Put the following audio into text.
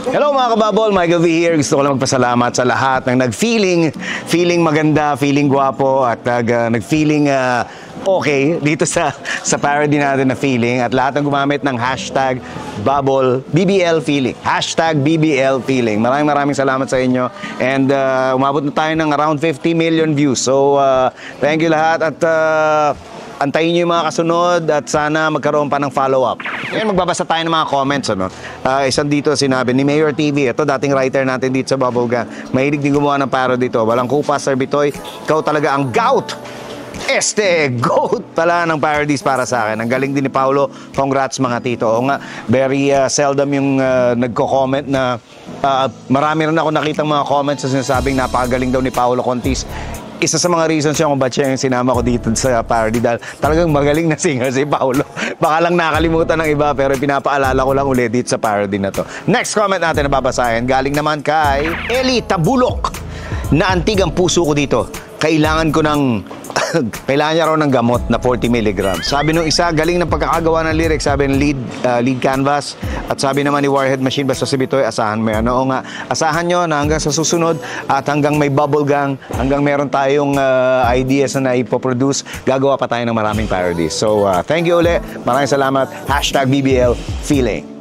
Hello mga kababol, Michael V here. Gusto ko lang magpasalamat sa lahat ng feeling maganda, feeling gwapo, at nag-feeling okay dito sa parody natin na feeling, at lahat ng gumamit ng hashtag bubble BBL feeling. Hashtag BBL feeling. Maraming salamat sa inyo. And umabot na tayo ng around 50 million views. So thank you lahat, at antayin nyo yung mga kasunod at sana magkaroon pa ng follow-up. Ngayon magbabasa tayo ng mga comments. Isang dito sinabi ni Mayor TV, ito dating writer natin dito sa Bubblegum, mahilig din gumawa ng parody dito. Walang kupa, Sir Bitoy, ikaw talaga ang gout! GOAT pala ng parodies para sa akin. Ang galing din ni Paolo. Congrats mga tito. O nga, very seldom yung nagko-comment na marami rin ako nakitang mga comments na sinasabing napakagaling daw ni Paolo Contis. Isa sa mga reasons yun kung ba't siya yung sinama ko dito sa parody dahil talagang magaling na singer si Paolo. Baka lang nakalimutan ng iba pero pinapaalala ko lang ulit dito sa parody na to. Next comment natin na babasahin, galing naman kay Eli Tabulok. Naantig ang puso ko dito. Kailangan ko ng kailangan niya raw ng gamot na 40 mg. Sabi nung isa, galing ng pagkakagawa ng lyrics. Sabi ng lead canvas. At sabi naman ni Warhead Machine, basta si Bitoy, asahan mo yan. Oo nga, asahan nyo na hanggang sa susunod at hanggang may bubblegum, hanggang meron tayong ideas na ipoproduce, gagawa pa tayo ng maraming parodies. So, thank you ulit. Maraming salamat. Hashtag BBL Feeling.